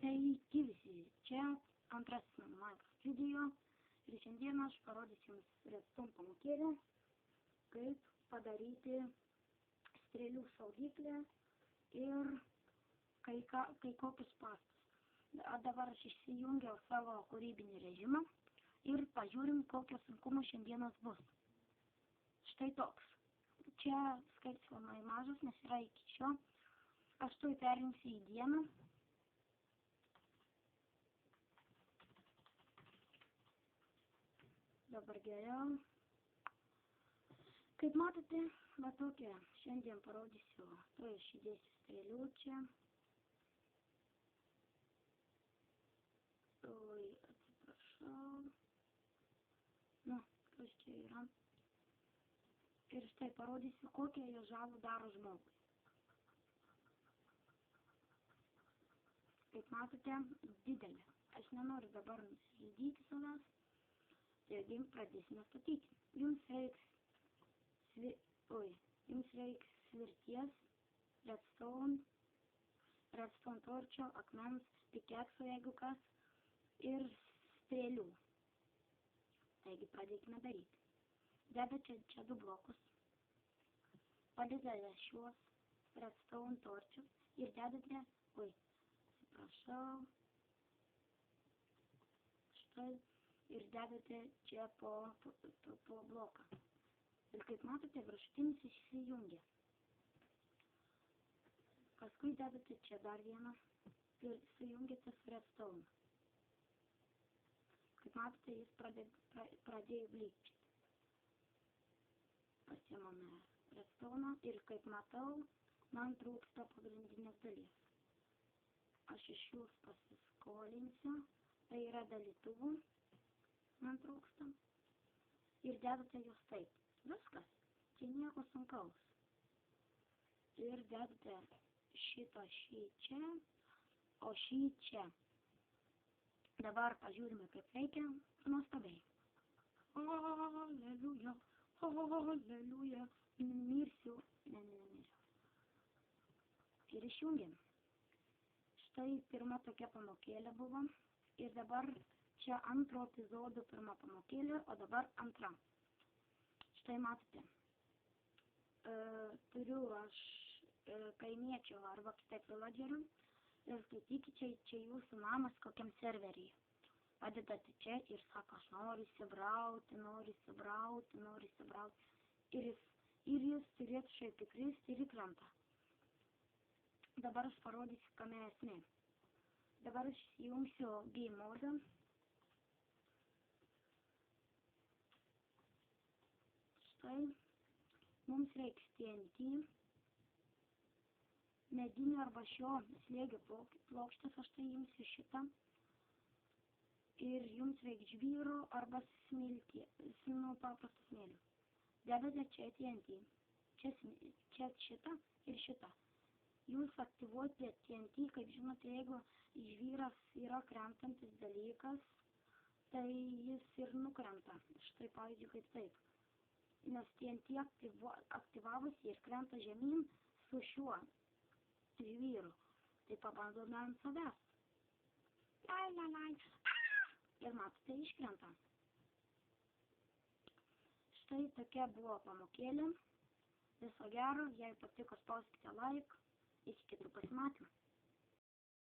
Sveiki visi, čia antrasis mano Minecraft video ir šiandien aš parodysiu jums redstone pamokėlę, kaip padaryti strėlių saugyklę ir kai kokius spąstus. Dabar aš išsijungiau savo kūrybinį režimą ir pažiūrim, kokios sunkumo šiandienos bus. Štai toks. Čia skaičius labai mažas, nes yra iki šio. Aš tuoj perjungsiu į dieną. Dabar geriau. Kaip matote, va tokia. Šiandien parodysiu. Tuoj aš įdėsiu strėlių čia. Tuoj atsiprašau. Nu, kas čia yra. Ir štai parodysiu, kokią jie žalą daro žmogui. Kaip matote, didelė. Aš nenoriu dabar nusižudyti savęs. Taigi pradėsime statyti. Jums reiks svirties, redstone torčio, akmens, pikekso, jeigu kas, ir strėlių. Taigi pradėkime daryti. Dedate čia du blokus. Padedate šiuos redstone torčius ir dedate, atsiprašau, štai. Ir dedate čia po bloką. Ir kaip matote, viršutinis išsijungia. Paskui dedate čia dar vieną ir sujungiate su redstone. Kaip matote, jis pradėjo blykčyti. Pasiimame redstone ir kaip matau, man trūksta pagrindinės dalies. Aš iš jūs pasiskolinsiu, tai yra dalytuvų. Man trūksta. Ir dedate jūs taip. Viskas. Čia nieko sunkaus. Ir dedate šį čia, o šį čia. Dabar pažiūrime, kaip veikia. Nuostabiai. Alleluja, alleluja. Mirsiu. Nemirsiu. Ir išjungiam. Štai pirma tokia pamokėlė buvo. Ir dabar čia antro epizodo pirma pamokėlė, o dabar antra. Štai matote. Turiu aš kaimiečių arba kitaip villagerių. Ir skaitykite, čia jūsų namas kokiam serveryje. Padedate čia ir sako, aš noriu įsibrauti. Ir jis turėtų šiaip įkristi ir įkrenta. Dabar aš parodysiu, kame esmė. Dabar aš įjungsiu game modą. Štai, mums reiks TNT, medinio arba šio slėgio plokštės, aš tai imsiu šitą. Ir jums reiks žvyro arba paprastų smėlių. Dedate čia TNT, čia šitą ir šitą. Jūs aktyvuojate TNT, kaip žinote, jeigu žvyras yra krentantis dalykas, tai jis ir nukrenta. Štai pavyzdžiui, kaip taip. Nes TNT aktyvavosi ir krenta žemyn su šiuo žvyru. Tai pabandome ant savęs. Ir matote, iškrenta. Štai tokia buvo pamokėlė. Viso gero, jei patiko, spauskite like. Iki kitų pasimatymų.